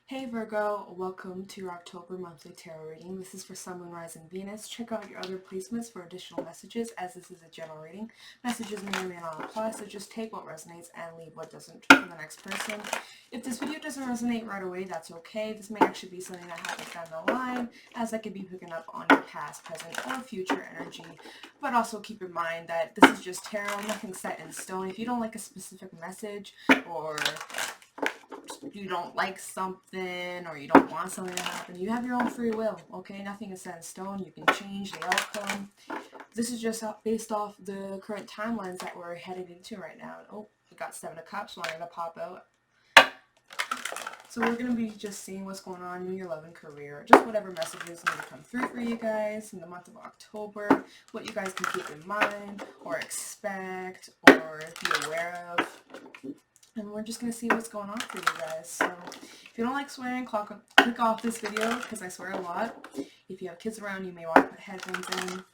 Hey Virgo, welcome to your October monthly tarot reading. This is for Sun, Moon, Rising, Venus. Check out your other placements for additional messages, as this is a general reading. Messages may or may not apply, so just take what resonates and leave what doesn't for the next person. If this video doesn't resonate right away, that's okay. This may actually be something that happens down the line, as I could be picking up on your past, present, or future energy. But also keep in mind that this is just tarot, nothing set in stone. If you don't like a specific message, or you don't like something, or you don't want something to happen, you have your own free will, okay? Nothing is set in stone. You can change the outcome. This is just based off the current timelines that we're headed into right now. Oh, we got Seven of Cups wanting to pop out. So we're going to be just seeing what's going on in your love and career. Just whatever messages need to come through for you guys in the month of October. What you guys can keep in mind, or expect, or be aware of. And we're just going to see what's going on for you guys. So if you don't like swearing, click off this video because I swear a lot. If you have kids around, you may want to put headphones in.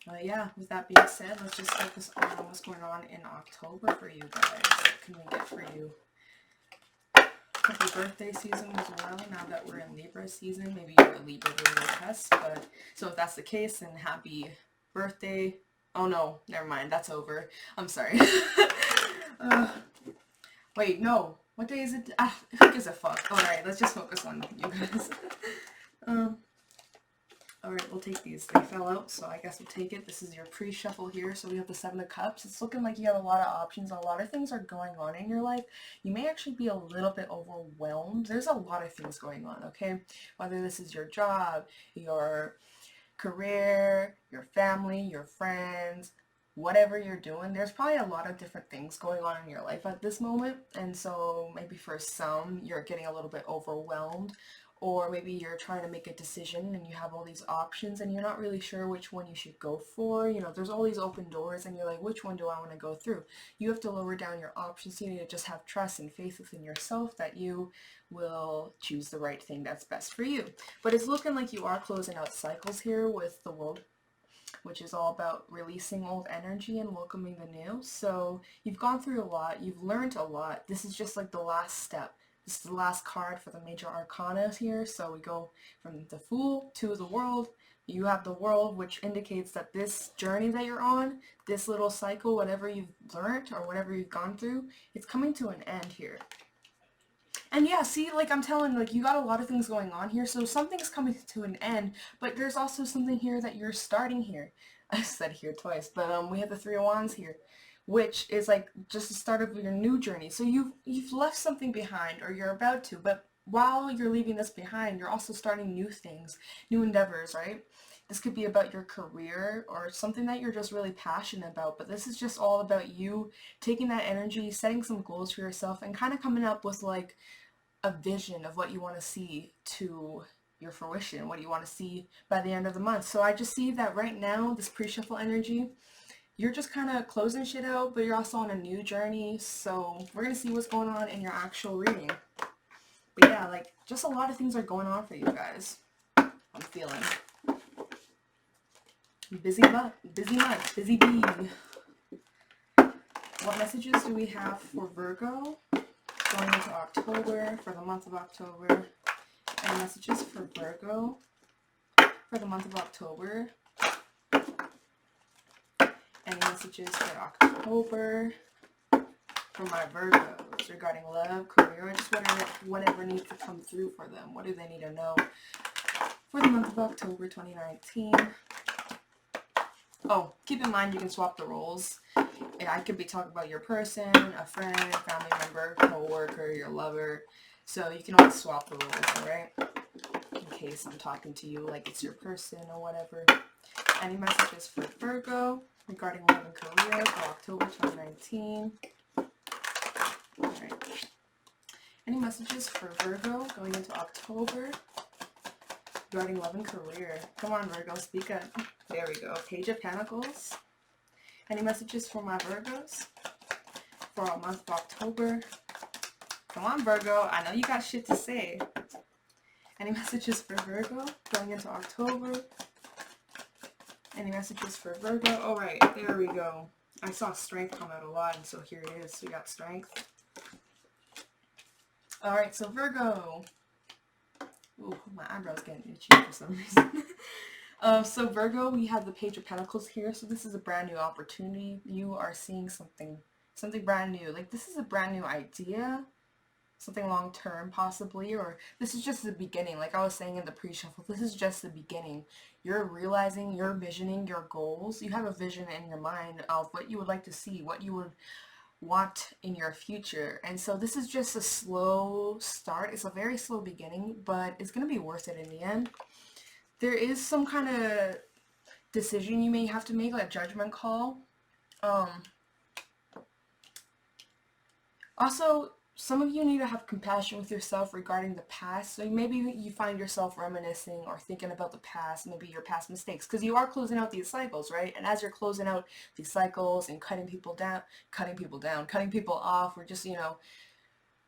But yeah, with that being said, let's just focus on what's going on in October for you guys. What can we get for you? Happy birthday season as well, now that we're in Libra season. Maybe you're a Libra test, but so if that's the case, then happy birthday. Oh no, never mind, that's over. I'm sorry. Wait, no. What day is it? Who gives a fuck? Alright, let's just focus on you guys. Alright, we'll take these. They fell out, so I guess we'll take it. This is your pre-shuffle here. So we have the Seven of Cups. It's looking like you have a lot of options. A lot of things are going on in your life. You may actually be a little bit overwhelmed. There's a lot of things going on, okay? Whether this is your job, your career, your family, your friends, whatever you're doing, there's probably a lot of different things going on in your life at this moment. And so maybe for some, you're getting a little bit overwhelmed. Or maybe you're trying to make a decision and you have all these options and you're not really sure which one you should go for. You know, there's all these open doors and you're like, which one do I want to go through? You have to lower down your options. You need to just have trust and faith within yourself that you will choose the right thing that's best for you. But it's looking like you are closing out cycles here with the World, which is all about releasing old energy and welcoming the new. So you've gone through a lot. You've learned a lot. This is just like the last step. This is the last card for the major arcana here. So we go from the Fool to the World. You have the World, which indicates that this journey that you're on, this little cycle, whatever you've learned or whatever you've gone through, it's coming to an end here. And yeah, see, like I'm telling, like you got a lot of things going on here. So something's coming to an end, but there's also something here that you're starting here. I said here twice, but we have the Three of Wands here, which is like just the start of your new journey. So you've left something behind, or you're about to, but while you're leaving this behind, you're also starting new things, new endeavors, right? This could be about your career or something that you're just really passionate about, but this is just all about you taking that energy, setting some goals for yourself, and kind of coming up with like a vision of what you want to see to your fruition, what you want to see by the end of the month. So I just see that right now, this pre-shuffle energy, you're just kind of closing shit out, but you're also on a new journey. So we're going to see what's going on in your actual reading. But yeah, like just a lot of things are going on for you guys. I'm feeling busy month, busy bee. What messages do we have for Virgo going into October, for the month of October? Any messages for Virgo for the month of October? Any messages for October for my Virgos regarding love, career, just whatever needs to come through for them? What do they need to know for the month of October 2019? Oh, keep in mind you can swap the roles. I could be talking about your person, a friend, family member, co-worker, your lover. So you can always swap the roles, alright? In case I'm talking to you like it's your person or whatever. Any messages for Virgo regarding love and career for October 2019? Alright. Any messages for Virgo going into October regarding love and career? Come on, Virgo, speak up. There we go. Page of Pentacles. Any messages for my Virgos for our month of October? Come on, Virgo. I know you got shit to say. Any messages for Virgo going into October? Any messages for Virgo? Alright, there we go. I saw strength come out a lot, and so here it is. We got strength. Alright, so Virgo. Ooh, my eyebrow's getting itchy for some reason. So Virgo, we have the Page of Pentacles here. So this is a brand new opportunity. You are seeing something brand new. Like this is a brand new idea, something long term possibly, or this is just the beginning. Like I was saying in the pre-shuffle, this is just the beginning. You're realizing, you're visioning your goals. You have a vision in your mind of what you would like to see, what you would want in your future. And so this is just a slow start. It's a very slow beginning, but it's going to be worth it in the end. There is some kind of decision you may have to make, like a judgment call. Also, some of you need to have compassion with yourself regarding the past. So maybe you find yourself reminiscing or thinking about the past, maybe your past mistakes, because you are closing out these cycles, right? And as you're closing out these cycles and cutting people off, or just,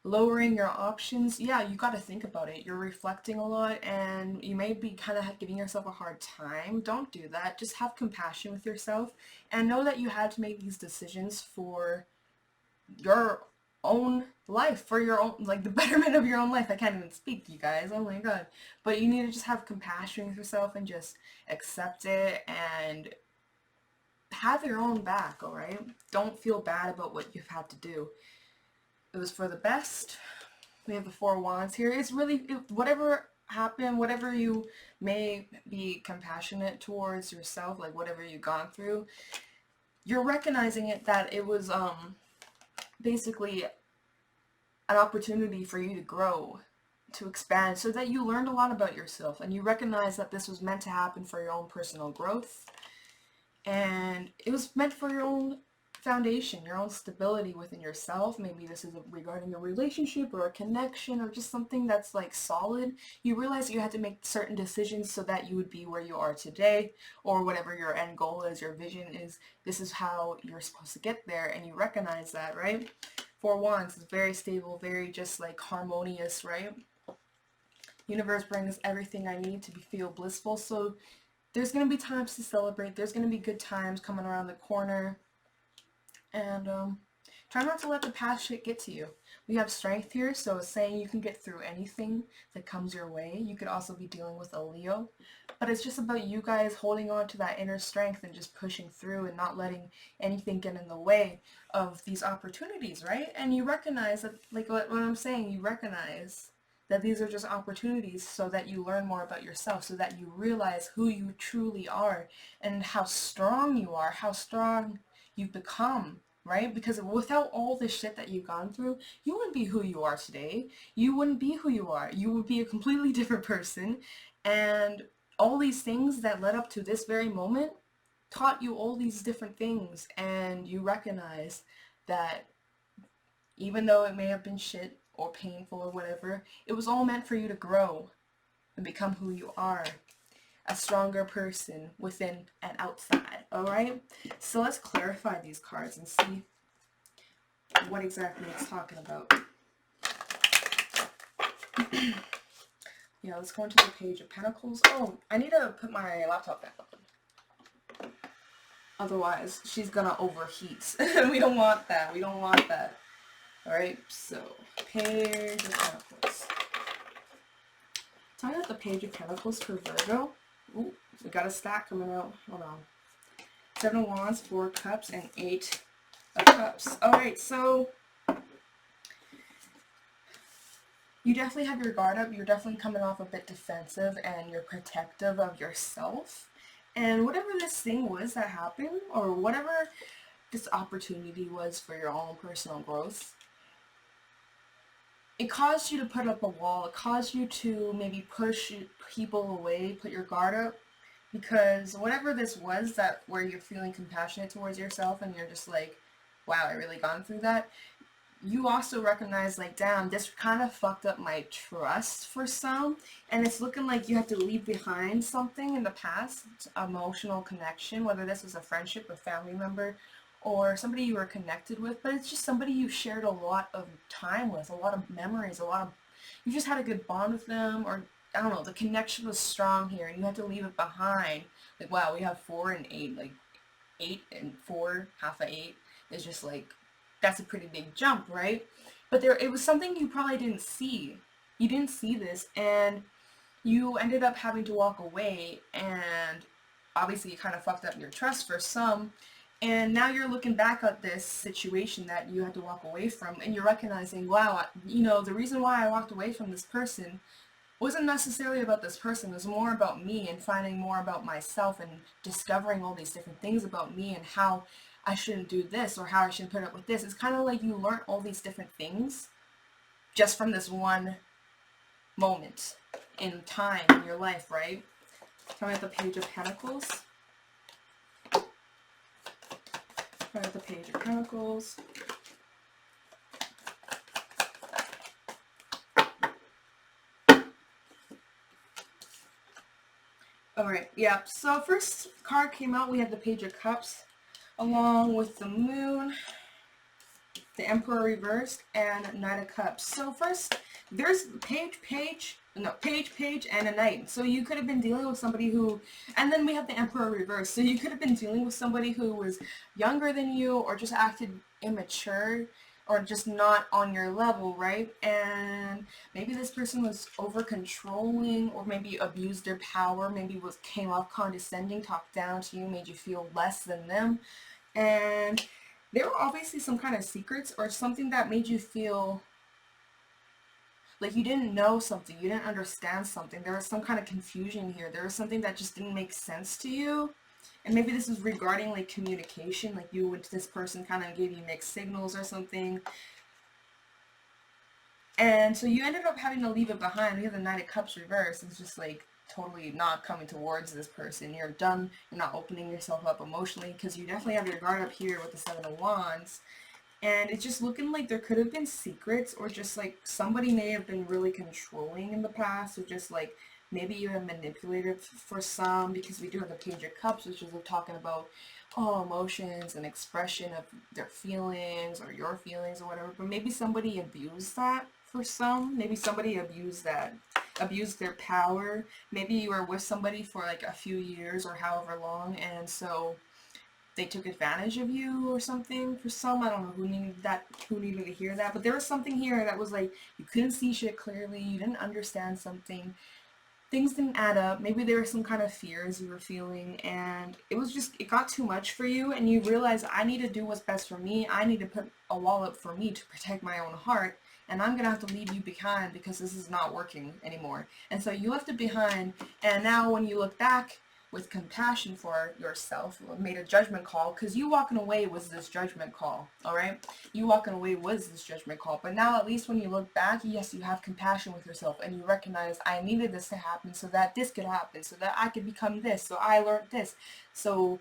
lowering your options, yeah, you got to think about it. You're reflecting a lot and you may be kind of giving yourself a hard time. Don't do that. Just have compassion with yourself and know that you had to make these decisions for your own life, for your own, like the betterment of your own life. I can't even speak, you guys. Oh my god. But you need to just have compassion with yourself and just accept it and have your own back, alright? Don't feel bad about what you've had to do. It was for the best. We have the Four of Wands here. It's really, whatever happened, whatever you may be compassionate towards yourself, like whatever you've gone through, you're recognizing it, that it was basically an opportunity for you to grow, to expand, so that you learned a lot about yourself and you recognize that this was meant to happen for your own personal growth, and it was meant for your own foundation, your own stability within yourself. Maybe this is regarding a relationship or a connection or just something that's like solid. You realize you had to make certain decisions so that you would be where you are today, or whatever your end goal is, your vision is. This is how you're supposed to get there, and you recognize that, right? Four Wands is very stable, very just like harmonious, right? Universe brings everything I need to feel blissful. So there's going to be times to celebrate. There's going to be good times coming around the corner. And try not to let the past shit get to you. We have strength here, so it's saying you can get through anything that comes your way. You could also be dealing with a Leo. But it's just about you guys holding on to that inner strength and just pushing through and not letting anything get in the way of these opportunities, right? And you recognize that, like what I'm saying, you recognize that these are just opportunities so that you learn more about yourself, so that you realize who you truly are and how strong you are, how strong you've become, right? Because without all this shit that you've gone through, you wouldn't be who you are today. You wouldn't be who you are. You would be a completely different person. And all these things that led up to this very moment taught you all these different things. And you recognize that even though it may have been shit or painful or whatever, it was all meant for you to grow and become who you are. A stronger person within and outside. Alright? So let's clarify these cards and see what exactly it's talking about. Yeah, let's go into the Page of Pentacles. Oh, I need to put my laptop back on. Otherwise, she's gonna overheat. We don't want that. We don't want that. Alright, so Page of Pentacles. Talking about the Page of Pentacles for Virgo. Ooh, we got a stack coming out. Hold on. 7 of Wands, 4 of Cups, and 8 of Cups. Alright, so you definitely have your guard up. You're definitely coming off a bit defensive and you're protective of yourself. And whatever this thing was that happened, or whatever this opportunity was for your own personal growth, it caused you to put up a wall. It caused you to maybe push people away, put your guard up, because whatever this was, that where you're feeling compassionate towards yourself and you're just like, wow, I really gone through that, you also recognize, like, damn, this kind of fucked up my trust for some, and it's looking like you have to leave behind something in the past, emotional connection, whether this was a friendship, a family member, or somebody you were connected with, but it's just somebody you shared a lot of time with, a lot of memories, you just had a good bond with them, or I don't know, the connection was strong here, and you had to leave it behind. Like, wow, we have 4 and 8, like 8 and 4, half of 8 is just like that's a pretty big jump, right? But it was something you probably didn't see. You didn't see this, and you ended up having to walk away, and obviously you kind of fucked up your trust for some, and now you're looking back at this situation that you had to walk away from, and you're recognizing, wow, you know, the reason why I walked away from this person wasn't necessarily about this person. It was more about me and finding more about myself and discovering all these different things about me and how I shouldn't do this or how I shouldn't put up with this. It's kind of like you learn all these different things just from this one moment in time in your life, right? Tell me about the Page of Pentacles. Tell me about the Page of Pentacles. Alright, yeah, so first card came out, we had the Page of Cups, along with the Moon, the Emperor Reversed, and Knight of Cups. So first, there's page, and a Knight. So you could have been dealing with somebody who, and then we have the Emperor Reversed. So you could have been dealing with somebody who was younger than you, or just acted immature, or just not on your level, right? And maybe this person was over controlling, or maybe abused their power, maybe came off condescending, talked down to you, made you feel less than them. And there were obviously some kind of secrets or something that made you feel like you didn't know something, you didn't understand something. There was some kind of confusion here. There was something that just didn't make sense to you. And maybe this was regarding like communication, like you and this person kind of gave you mixed signals or something. And so you ended up having to leave it behind. We have the Knight of Cups reversed. It's just like totally not coming towards this person. You're done. You're not opening yourself up emotionally, because you definitely have your guard up here with the Seven of Wands. And it's just looking like there could have been secrets, or just like somebody may have been really controlling in the past, or just like maybe you have manipulated for some, because we do have the Page of Cups, which is talking about emotions and expression of their feelings or your feelings or whatever. But maybe somebody abused that for some. Maybe somebody abused their power. Maybe you were with somebody for like a few years or however long, and so they took advantage of you or something. For some, I don't know who needed to hear that, but there was something here that was like you couldn't see shit clearly, you didn't understand something, things didn't add up. Maybe there were some kind of fears you were feeling, and it got too much for you, and you realized, I need to do what's best for me. I need to put a wall up for me to protect my own heart, and I'm gonna have to leave you behind because this is not working anymore. And so you left it behind, and now when you look back with compassion for yourself, made a judgment call, because you walking away was this judgment call, all right? You walking away was this judgment call, but now at least when you look back, yes, you have compassion with yourself, and you recognize, I needed this to happen so that this could happen, so that I could become this, so I learned this, so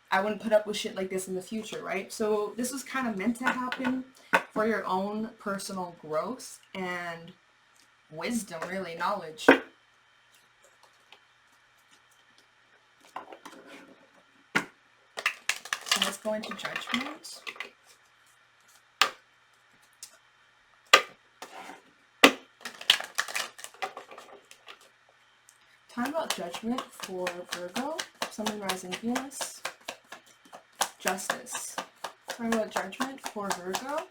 I wouldn't put up with shit like this in the future, right? So this was kind of meant to happen for your own personal growth and wisdom, really, knowledge. So let's go into Judgment. Time about Judgment for Virgo, Sun, Moon, Rising, Venus. Justice. Time about Judgment for Virgo.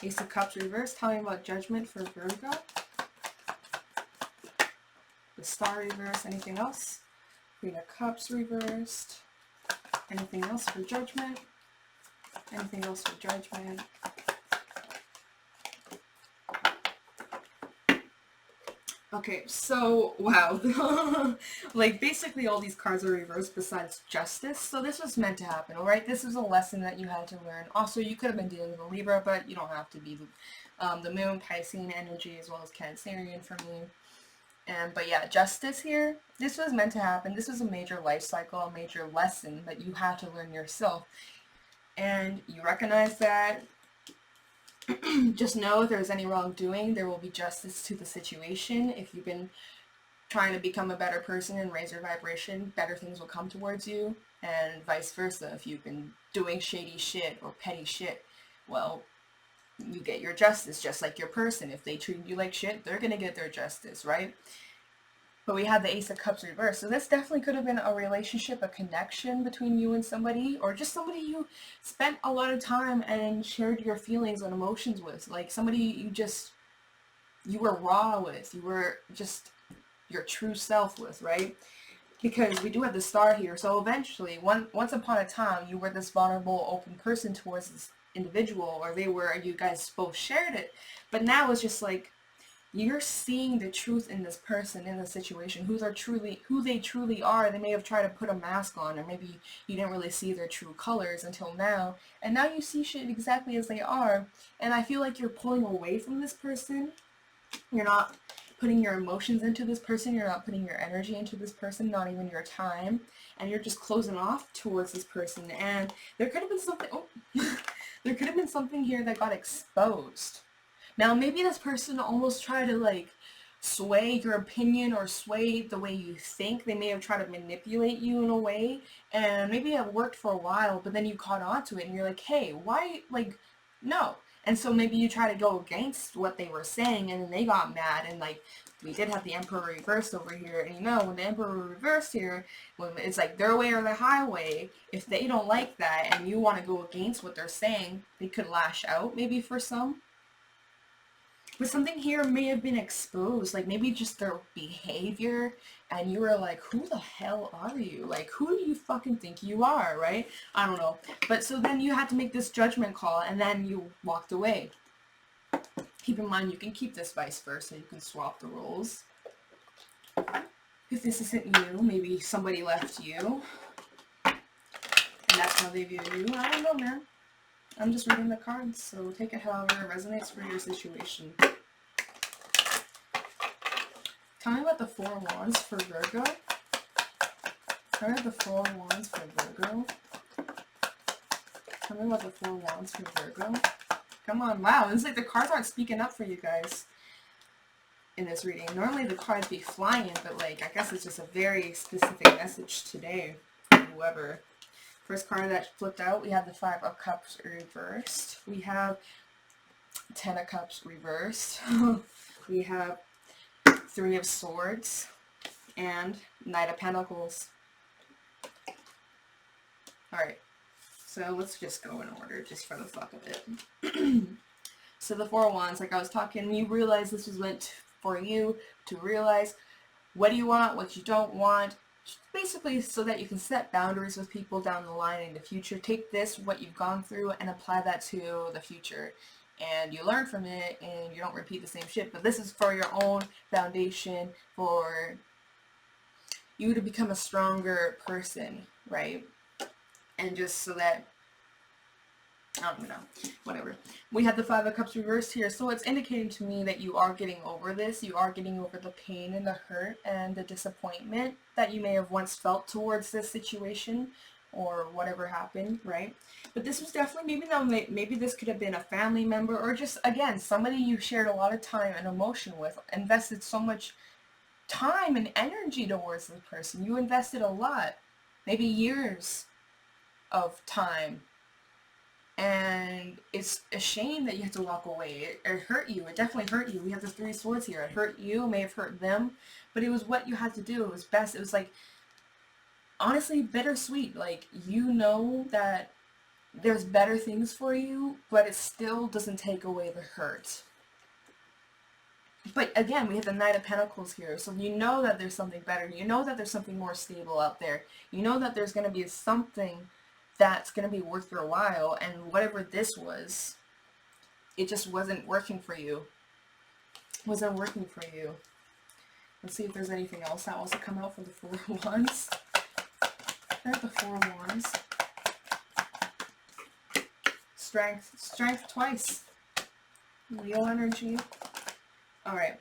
Ace of Cups reversed. Tell me about Judgment for Virgo. The Star reversed. Anything else? Queen of Cups reversed. Anything else for Judgment? Anything else for Judgment? Okay, so, wow. Like, basically all these cards are reversed besides Justice. So this was meant to happen, alright? This is a lesson that you had to learn. Also, you could have been dealing with a Libra, but you don't have to be. The Moon, Piscean energy, as well as Cancerian for me. But yeah, Justice here, this was meant to happen. This was a major life cycle, a major lesson that you had to learn yourself. And you recognize that. Just know if there's any wrongdoing, there will be justice to the situation. If you've been trying to become a better person and raise your vibration, better things will come towards you, and vice versa. If you've been doing shady shit or petty shit, well, you get your justice, just like your person. If they treat you like shit, they're gonna get their justice, right? But we had the Ace of Cups reversed. So this definitely could have been a relationship, a connection between you and somebody, or just somebody you spent a lot of time and shared your feelings and emotions with. Like somebody you were raw with. You were just your true self with, right? Because we do have the star here. So eventually, once upon a time, you were this vulnerable, open person towards this individual, or they were, you guys both shared it. But now it's just like, you're seeing the truth in this person, in the situation, who they truly are. They may have tried to put a mask on, or maybe you didn't really see their true colors until now, and now you see shit exactly as they are. And I feel like you're pulling away from this person. You're not putting your emotions into this person, you're not putting your energy into this person, not even your time, and you're just closing off towards this person. And there could have been something, there could have been something here that got exposed. Now, maybe this person almost tried to, like, sway your opinion or sway the way you think. They may have tried to manipulate you in a way, and maybe it worked for a while, but then you caught on to it, and you're like, hey, why, like, no. And so maybe you try to go against what they were saying, and then they got mad, and, like, we did have the Emperor Reversed over here, and you know, when the Emperor Reversed here, when it's like their way or the highway, if they don't like that, and you want to go against what they're saying, they could lash out, maybe for some. But something here may have been exposed, like maybe just their behavior, and you were like, who the hell are you? Like, who do you fucking think you are, right? I don't know. But so then you had to make this judgment call, and then you walked away. Keep in mind, you can keep this vice versa. You can swap the roles. If this isn't you, maybe somebody left you, and that's how they view you. I don't know, man. I'm just reading the cards, so take it however it resonates for your situation. Tell me about the Four of Wands for Virgo. Tell me about the Four of Wands for Virgo. Tell me about the Four of Wands for Virgo. Come on, wow, it's like the cards aren't speaking up for you guys in this reading. Normally the cards be flying, but like, I guess it's just a very specific message today for whoever. First card that flipped out, we have the Five of Cups reversed. We have Ten of Cups reversed. We have Three of Swords and Knight of Pentacles. Alright, so let's just go in order just for the fuck of it. So the Four of Wands, like I was talking, you realize this was meant for you to realize what do you want, what you don't want. Basically, so that you can set boundaries with people down the line in the future. Take this, what you've gone through, and apply that to the future. And you learn from it, and you don't repeat the same shit. But this is for your own foundation, for you to become a stronger person, right? And just so that, I don't know, whatever. We have the Five of Cups reversed here, so it's indicating to me that you are getting over this. You are getting over the pain and the hurt and the disappointment that you may have once felt towards this situation or whatever happened, right? But this was definitely, maybe this could have been a family member, or just, again, somebody you shared a lot of time and emotion with, invested so much time and energy towards this person. You invested a lot, maybe years of time. And it's a shame that you have to walk away. It hurt you. It definitely hurt you. We have the Three of Swords here. It hurt you. It may have hurt them. But it was what you had to do. It was best. It was like, honestly, bittersweet. Like, you know that there's better things for you, but it still doesn't take away the hurt. But again, we have the Knight of Pentacles here. So you know that there's something better. You know that there's something more stable out there. You know that there's going to be something that's going to be worth your while, and whatever this was, it just wasn't working for you. Wasn't working for you. Let's see if there's anything else that wants to come out for the Four of Wands. There's the Four of Wands. Strength. Strength twice. Leo energy. Alright.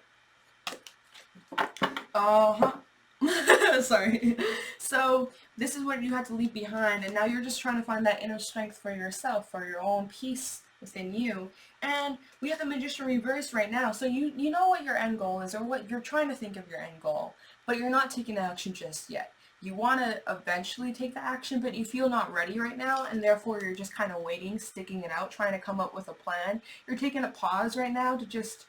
Sorry. So this is what you had to leave behind, and now you're just trying to find that inner strength for yourself, for your own peace within you. And we have the Magician reversed right now, so you know what your end goal is, or what you're trying to think of your end goal, but you're not taking action just yet. You want to eventually take the action, but you feel not ready right now, and therefore you're just kind of waiting, sticking it out, trying to come up with a plan. You're taking a pause right now to just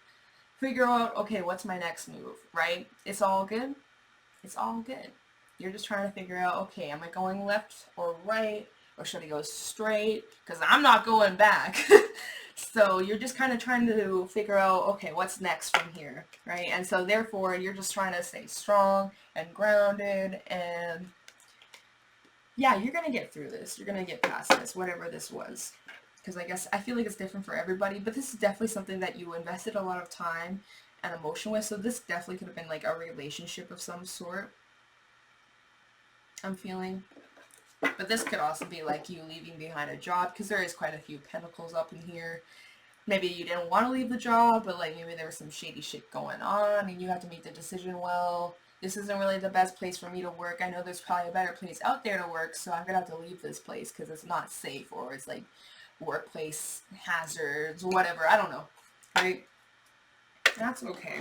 figure out, okay, what's my next move, right? It's all good. It's all good. You're just trying to figure out, okay, am I going left or right? Or should I go straight? Because I'm not going back. So you're just kind of trying to figure out, okay, what's next from here, right? And so therefore, you're just trying to stay strong and grounded, and yeah, you're going to get through this. You're going to get past this, whatever this was. Because I feel like it's different for everybody, but this is definitely something that you invested a lot of time and emotion with, so this definitely could have been like a relationship of some sort, I'm feeling. But this could also be like you leaving behind a job, because there is quite a few pentacles up in here. Maybe you didn't want to leave the job, but like maybe there was some shady shit going on and you have to make the decision, well, this isn't really the best place for me to work. I know there's probably a better place out there to work, so I'm going to have to leave this place because it's not safe, or it's like workplace hazards, whatever. I don't know, right? That's okay.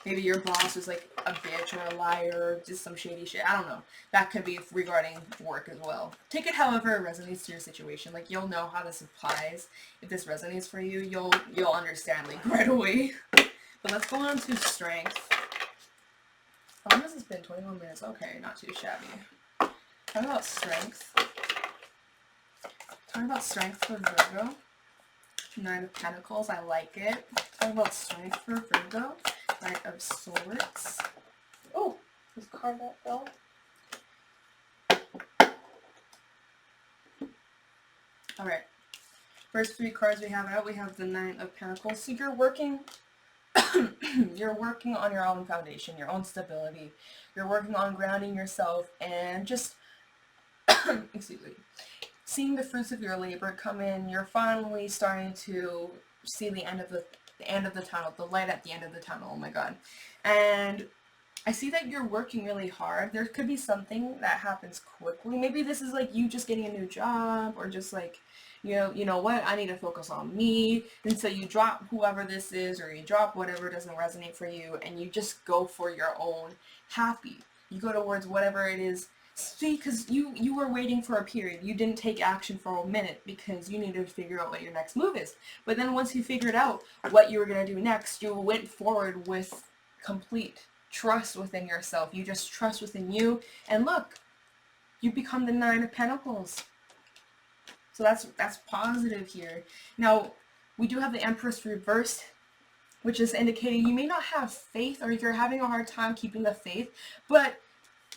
Maybe your boss was like a bitch or a liar or just some shady shit. I don't know. That could be regarding work as well. Take it however it resonates to your situation. Like, you'll know how this applies. If this resonates for you, you'll understand like right away. But let's go on to strength. How long has this been? 21 minutes. Okay, not too shabby. Talk about strength. Talk about strength for Virgo. 9 of Pentacles. I like it. Talk about strength for Virgo. Knight of Swords. Oh, this card that fell. Alright. First 3 cards we have out, we have the 9 of Pentacles. So you're working you're working on your own foundation, your own stability. You're working on grounding yourself and just excuse me. Seeing the fruits of your labor come in. You're finally starting to see the end of the tunnel, the light at the end of the tunnel. Oh my god. And I see that you're working really hard. There could be something that happens quickly. Maybe this is like you just getting a new job, or just like, you know what, I need to focus on me. And so you drop whoever this is, or you drop whatever doesn't resonate for you, and you just go for your own happy. You go towards whatever it is. See, because you were waiting for a period. You didn't take action for a minute because you needed to figure out what your next move is. But then once you figured out what you were going to do next, you went forward with complete trust within yourself. You just trust within you. And look, you become the 9 of Pentacles. So that's positive here. Now, we do have the Empress Reversed, which is indicating you may not have faith, or you're having a hard time keeping the faith, but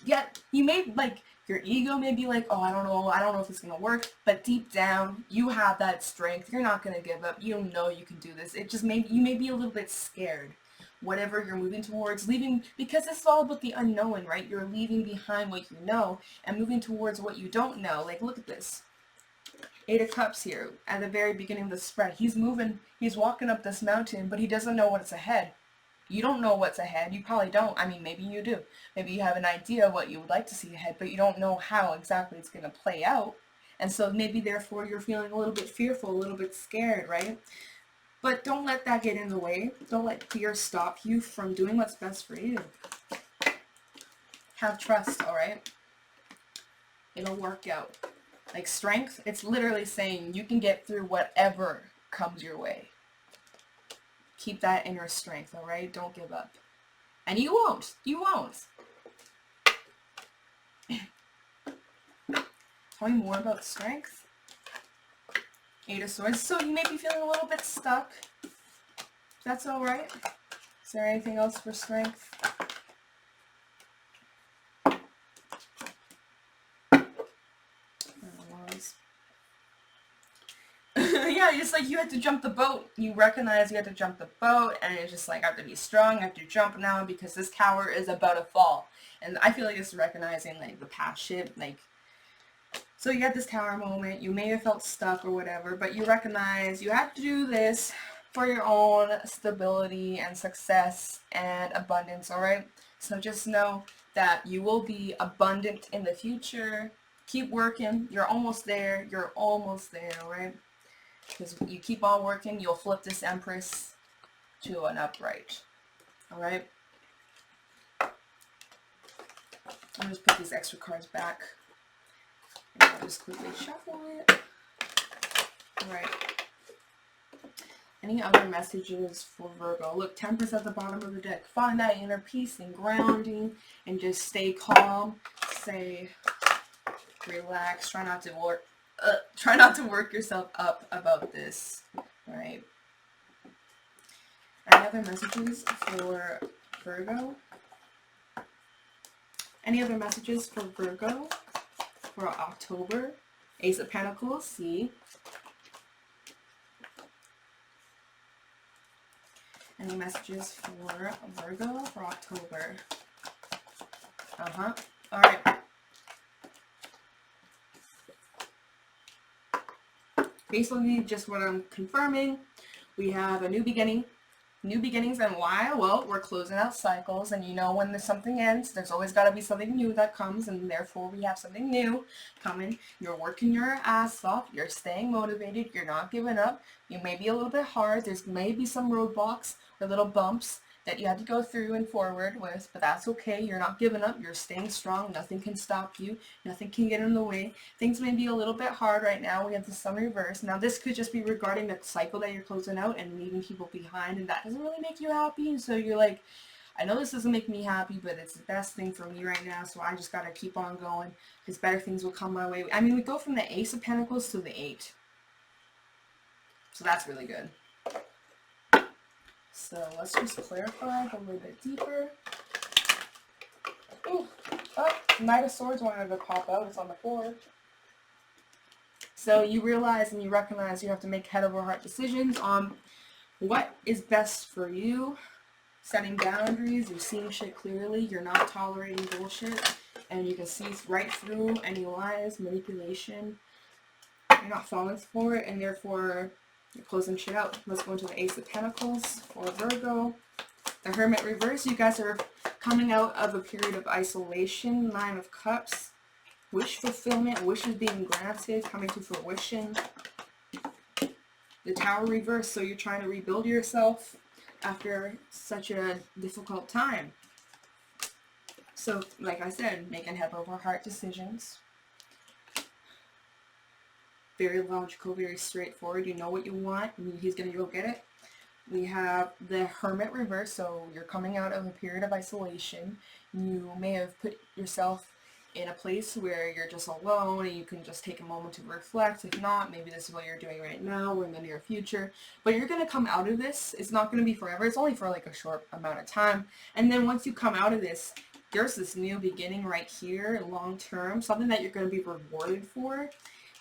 yet you may, like, your ego may be like, oh, I don't know if it's gonna work, but deep down you have that strength. You're not gonna give up. You know you can do this. It just you may be a little bit scared, whatever you're moving towards, leaving, because this is all about the unknown, right? You're leaving behind what you know and moving towards what you don't know. Like, look at this 8 of Cups here at the very beginning of the spread. He's walking up this mountain, but he doesn't know what's ahead. You don't know what's ahead. You probably don't. I mean, maybe you do. Maybe you have an idea of what you would like to see ahead, but you don't know how exactly it's going to play out. And so maybe therefore you're feeling a little bit fearful, a little bit scared, right? But don't let that get in the way. Don't let fear stop you from doing what's best for you. Have trust, all right? It'll work out. Like strength, it's literally saying you can get through whatever comes your way. Keep that inner strength, all right? Don't give up. And you won't. You won't. Tell me more about strength. 8 of Swords. So you may be feeling a little bit stuck. That's all right. Is there anything else for strength? Yeah, it's like you had to jump the boat. You recognize you had to jump the boat, and it's just like, I have to be strong, I have to jump now because this tower is about to fall. And I feel like it's recognizing like the past shit, like, so you had this tower moment, you may have felt stuck or whatever, but you recognize you have to do this for your own stability and success and abundance, alright? So just know that you will be abundant in the future. Keep working. You're almost there. You're almost there, alright? Because you keep on working, you'll flip this Empress to an upright. Alright? I'll just put these extra cards back. And I'll just quickly shuffle it. Alright. any other messages for Virgo? Look, Temperance at the bottom of the deck. Find that inner peace and grounding and just stay calm. Say, relax. Try not to work yourself up about this. All right. Any other messages for Virgo? Any other messages for Virgo for October? Ace of Pentacles, see. Any messages for Virgo for October? Alright. Basically, just what I'm confirming. We have a new beginning. New beginnings, and why? Well, we're closing out cycles, and you know when there's something ends, there's always got to be something new that comes, and therefore we have something new coming. You're working your ass off, you're staying motivated, you're not giving up. You may be a little bit hard, there's maybe some roadblocks or little bumps that you had to go through and forward with, but that's okay. You're not giving up, you're staying strong, nothing can stop you, nothing can get in the way. Things may be a little bit hard right now. We have the Sun reverse. Now this could just be regarding the cycle that you're closing out and leaving people behind, and that doesn't really make you happy, and so you're like, I know this doesn't make me happy, but it's the best thing for me right now, so I just gotta keep on going, because better things will come my way. I mean, we go from the Ace of Pentacles to the 8. So that's really good. So let's just clarify a little bit deeper. Ooh, oh, Knight of Swords wanted to pop out. It's on the floor. So you realize and you recognize you have to make head over heart decisions on what is best for you. Setting boundaries. You're seeing shit clearly. You're not tolerating bullshit. And you can see right through any lies, manipulation. You're not falling for it, and therefore you're closing shit out. Let's go into the Ace of Pentacles for Virgo. The Hermit Reverse. You guys are coming out of a period of isolation. Nine of Cups. Wish fulfillment. Wishes being granted. Coming to fruition. The Tower Reverse. So you're trying to rebuild yourself after such a difficult time. So, like I said, making head over heart decisions. Very logical, very straightforward. You know what you want, and he's going to go get it. We have the Hermit Reverse, so you're coming out of a period of isolation. You may have put yourself in a place where you're just alone and you can just take a moment to reflect. If not, maybe this is what you're doing right now or in the near future. But you're going to come out of this. It's not going to be forever. It's only for like a short amount of time. And then once you come out of this, there's this new beginning right here, long term, something that you're going to be rewarded for.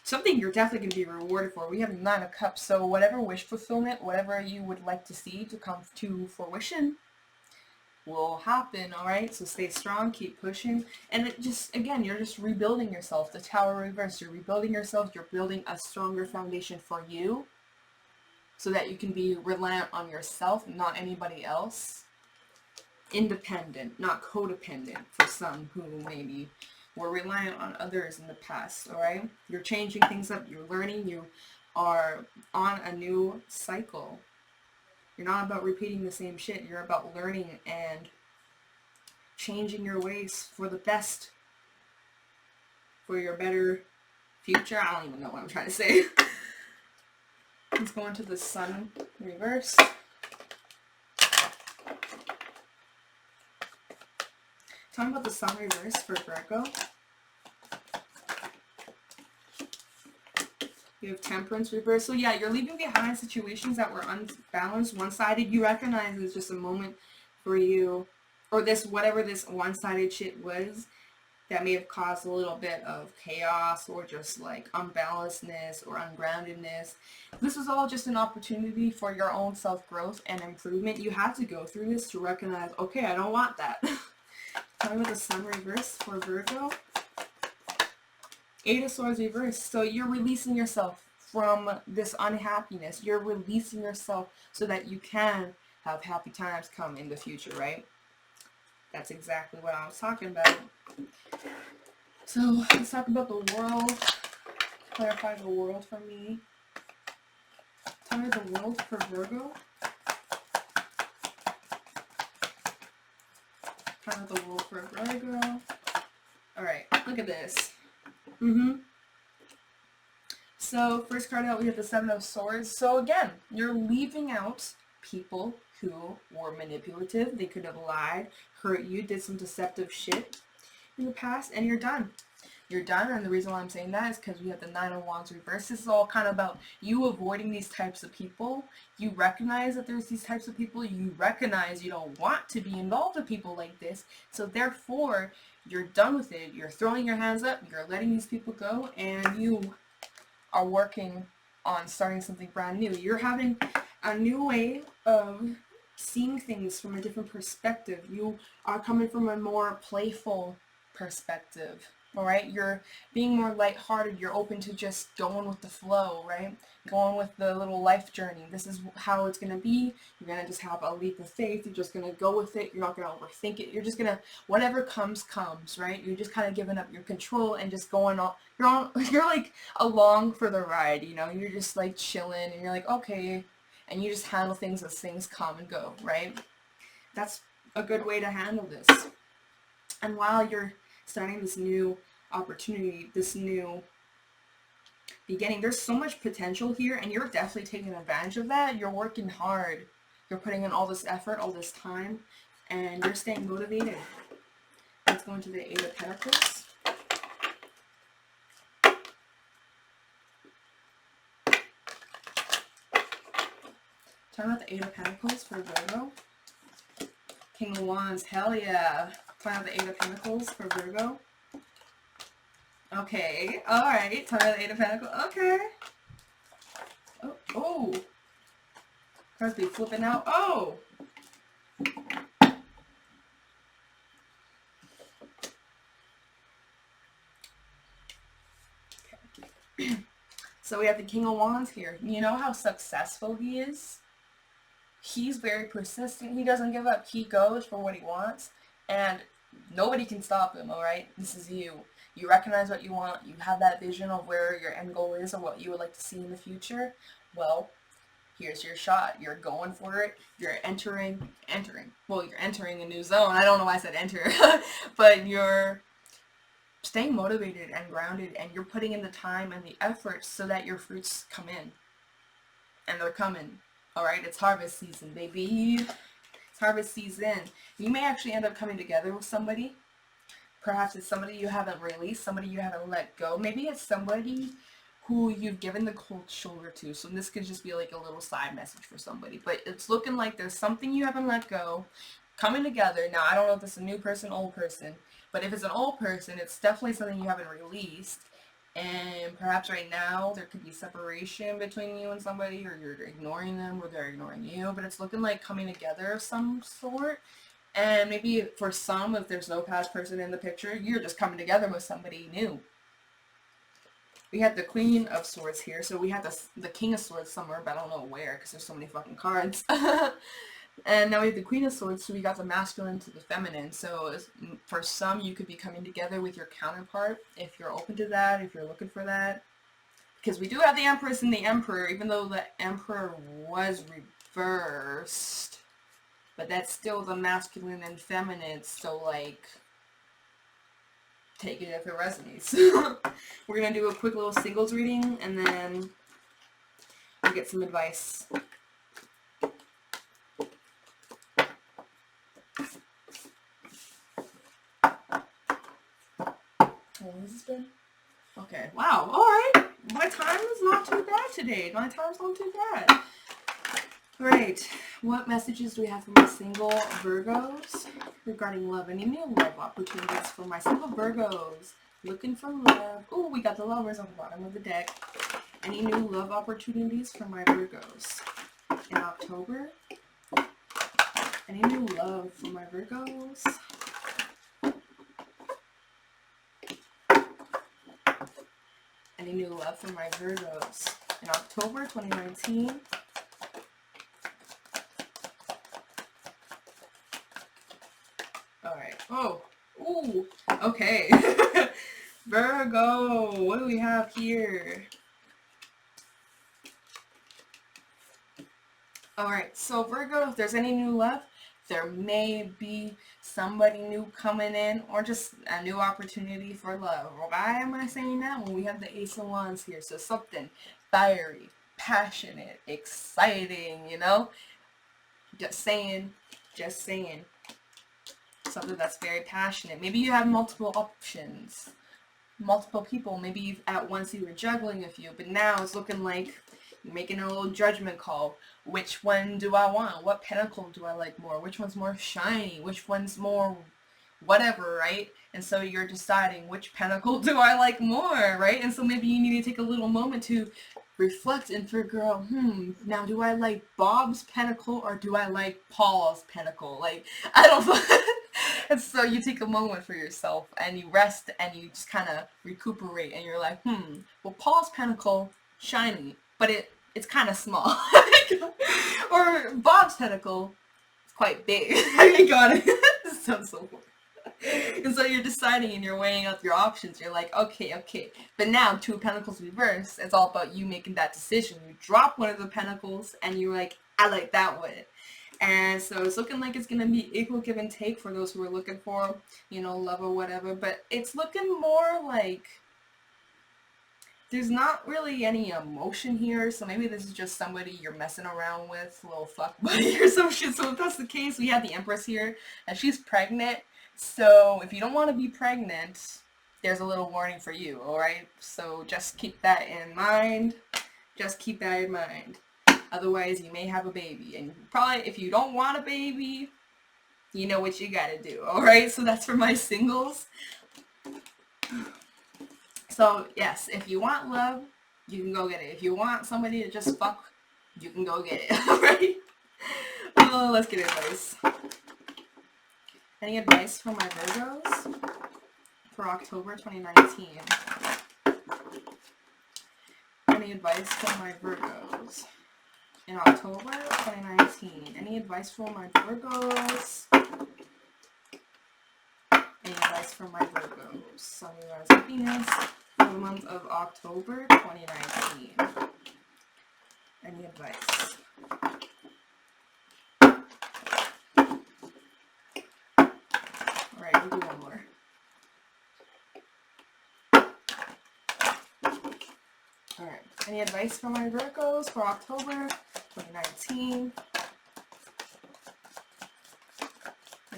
Something you're definitely going to be rewarded for. We have Nine of Cups, so whatever wish fulfillment, whatever you would like to see to come to fruition will happen, alright? So stay strong, keep pushing, and it just, again, you're just rebuilding yourself. The Tower Reverse, you're rebuilding yourself, you're building a stronger foundation for you so that you can be reliant on yourself, not anybody else. Independent, not codependent for some who maybe were reliant on others in the past, alright? You're changing things up, you're learning, you are on a new cycle. You're not about repeating the same shit, you're about learning and changing your ways for the best, for your better future. I don't even know what I'm trying to say. Let's go into the Sun Reverse. Talking about the Sun Reverse for Virgo. You have Temperance Reverse. So yeah, you're leaving behind situations that were unbalanced, one-sided. You recognize it's just a moment for you, or this, whatever this one-sided shit was, that may have caused a little bit of chaos or just like unbalancedness or ungroundedness. This was all just an opportunity for your own self-growth and improvement. You had to go through this to recognize, okay, I don't want that. Tell me about the Sun Reverse for Virgo. Eight of Swords Reverse. So you're releasing yourself from this unhappiness. You're releasing yourself so that you can have happy times come in the future, right? That's exactly what I was talking about. So let's talk about the world. Clarify the world for me. Tell me the world for Virgo. Tell me the world for Virgo. Alright, look at this. So first card out, we have the Seven of Swords. So again, you're leaving out people who were manipulative. They could have lied, hurt you, did some deceptive shit in the past, and you're done. You're done, and the reason why I'm saying that is because we have the Nine of Wands reversed. This is all kind of about you avoiding these types of people. You recognize that there's these types of people. You recognize you don't want to be involved with people like this. So therefore, you're done with it. You're throwing your hands up. You're letting these people go, and you are working on starting something brand new. You're having a new way of seeing things from a different perspective. You are coming from a more playful perspective. Alright, you're being more lighthearted, you're open to just going with the flow, right? Going with the little life journey. This is how it's going to be. You're going to just have a leap of faith. You're just going to go with it. You're not going to overthink it. You're just going to, whatever comes, right? You're just kind of giving up your control and just going on, you're like along for the ride, you know? You're just like chilling and you're like, okay. And you just handle things as things come and go, right? That's a good way to handle this. And while you're starting this new opportunity, this new beginning, there's so much potential here, and you're definitely taking advantage of that. You're working hard. You're putting in all this effort, all this time, and you're staying motivated. Let's go into the Eight of Pentacles. Talking about the Eight of Pentacles for Virgo. King of Wands, hell yeah. Talking about the Eight of Pentacles for Virgo. Okay, alright. Talking about the Eight of Pentacles. Okay. Oh, oh. Cards be flipping out. Oh! Okay. So we have the King of Wands here. You know how successful he is? He's very persistent. He doesn't give up. He goes for what he wants. And nobody can stop him, alright? This is you. You recognize what you want. You have that vision of where your end goal is or what you would like to see in the future. Well, here's your shot. You're going for it. You're entering. Well, you're entering a new zone. I don't know why I said enter. But you're staying motivated and grounded, and you're putting in the time and the effort so that your fruits come in. And they're coming. Alright? It's harvest season, baby. It's harvest season. You may actually end up coming together with somebody. Perhaps it's somebody you haven't released, somebody you haven't let go. Maybe it's somebody who you've given the cold shoulder to. So this could just be like a little side message for somebody. But it's looking like there's something you haven't let go coming together. Now, I don't know if it's a new person, old person. But if it's an old person, it's definitely something you haven't released. And perhaps right now there could be separation between you and somebody, or you're ignoring them, or they're ignoring you. But it's looking like coming together of some sort. And maybe for some, if there's no past person in the picture, you're just coming together with somebody new. We have the Queen of Swords here. So we have the King of Swords somewhere, but I don't know where because there's so many fucking cards. And now we have the Queen of Swords, so we got the masculine to the feminine. So for some, you could be coming together with your counterpart if you're open to that, if you're looking for that. Because we do have the Empress and the Emperor, even though the Emperor was reversed. But that's still the masculine and feminine, so like, take it if it resonates. We're going to do a quick little singles reading, and then we'll get some advice. How long has this been? Okay, wow, alright. My time is not too bad today. My time's not too bad. Alright, what messages do we have for my single Virgos regarding love? Any new love opportunities for my single Virgos? Looking for love. Oh, we got the lovers on the bottom of the deck. Any new love opportunities for my Virgos in October? Any new love for my Virgos? Any new love for my Virgos in October 2019? Alright. Oh. Ooh. Okay. Virgo. What do we have here? Alright. So Virgo, if there's any new love, There may be somebody new coming in, or just a new opportunity for love. Why am I saying that? When we have the Ace of Wands here. So something fiery, passionate, exciting, you know? Just saying. Just saying. Something that's very passionate. Maybe you have multiple options. Multiple people. Maybe at once you were juggling a few, but now it's looking like you're making a little judgment call. Which one do I want? What pentacle do I like more? Which one's more shiny? Which one's more whatever, right? And so you're deciding which pentacle do I like more, right? And so maybe you need to take a little moment to reflect and figure out, now do I like Bob's pentacle or do I like Paul's pentacle? Like, I don't know. And so you take a moment for yourself and you rest and you just kind of recuperate and you're like, well, Paul's pentacle, shiny, but it's kind of small. Or Bob's pentacle, it's quite big. I got it. This sounds so cool. And so you're deciding and you're weighing out your options. You're like, okay. But now, Two of Pentacles reverse, it's all about you making that decision. You drop one of the pentacles and you're like, I like that one. And so it's looking like it's going to be equal give and take for those who are looking for, you know, love or whatever. But it's looking more like there's not really any emotion here. So maybe this is just somebody you're messing around with, a little fuck buddy or some shit. So if that's the case, we have the Empress here and she's pregnant. So if you don't want to be pregnant, there's a little warning for you, alright? So just keep that in mind. Just keep that in mind. Otherwise, you may have a baby. And probably, if you don't want a baby, you know what you gotta do, alright? So that's for my singles. So, yes, if you want love, you can go get it. If you want somebody to just fuck, you can go get it, alright? Oh, let's get advice. Any advice for my Virgos for October 2019? Any advice for my Virgos in October 2019? Any advice for my Virgos? Any advice for my Virgos? Sun, Moon, Rising, Venus for the month of October 2019. Any advice? Alright, we'll do one more. Alright, any advice for my Virgos for October 2019?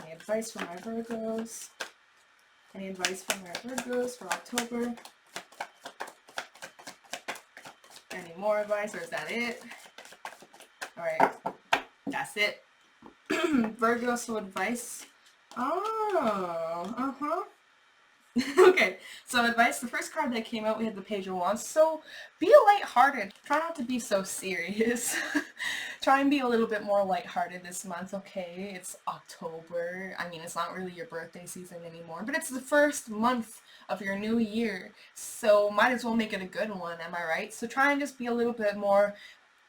Any advice for my Virgos? Any advice for my Virgos for October? Any more advice, or is that it? Alright, that's it. Virgo, so advice. Oh, Okay, so advice, the first card that came out, we had the Page of Wands. So be lighthearted. Try not to be so serious. Try and be a little bit more lighthearted this month, okay? It's October. I mean, it's not really your birthday season anymore, but it's the first month of your new year. So might as well make it a good one, am I right? So try and just be a little bit more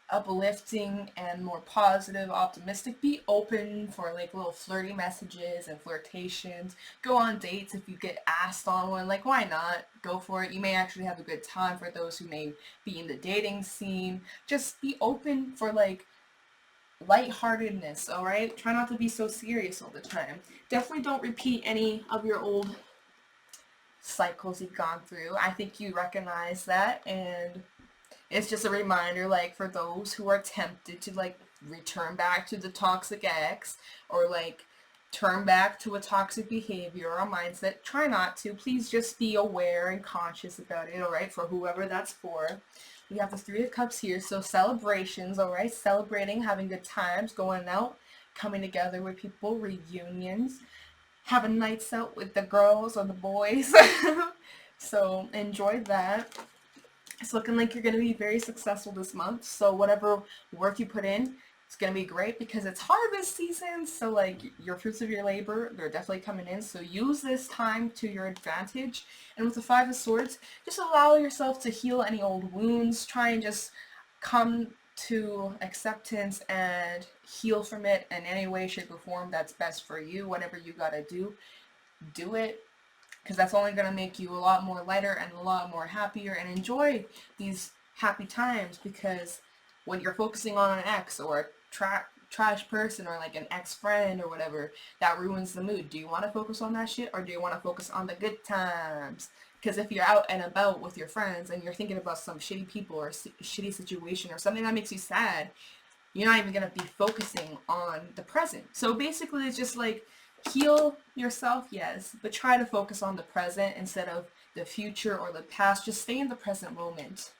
uplifting and more positive, optimistic. Be open for like little flirty messages and flirtations. Go on dates if you get asked on one. Like, why not? Go for it. You may actually have a good time for those who may be in the dating scene. Just be open for like lightheartedness, alright? Try not to be so serious all the time. Definitely don't repeat any of your old cycles you've gone through. I think you recognize that, and it's just a reminder, like, for those who are tempted to, like, return back to the toxic ex, or, like, turn back to a toxic behavior or a mindset. Try not to. Please just be aware and conscious about it, alright, for whoever that's for. We have the Three of Cups here, so celebrations, alright, celebrating, having good times, going out, coming together with people, reunions, having nights out with the girls or the boys. So enjoy that. It's looking like you're going to be very successful this month. So whatever work you put in, it's going to be great because it's harvest season. So like your fruits of your labor, they're definitely coming in. So use this time to your advantage. And with the Five of Swords, just allow yourself to heal any old wounds. Try and just come to acceptance and heal from it in any way, shape, or form that's best for you. Whatever you got to do, do it. Because that's only going to make you a lot more lighter and a lot more happier and enjoy these happy times. Because when you're focusing on an ex or trash person or like an ex-friend or whatever that ruins the mood. Do you want to focus on that shit, or do you want to focus on the good times? Because if you're out and about with your friends and you're thinking about some shitty people or shitty situation or something that makes you sad, you're not even going to be focusing on the present. So basically it's just like, heal yourself, yes, but try to focus on the present instead of the future or the past. Just stay in the present moment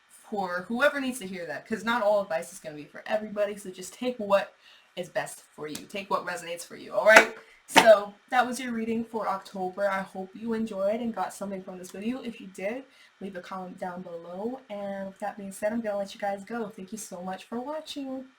for whoever needs to hear that, because not all advice is going to be for everybody. So just take what is best for you. Take what resonates for you, alright? So that was your reading for October. I hope you enjoyed and got something from this video. If you did, leave a comment down below. And with that being said, I'm going to let you guys go. Thank you so much for watching.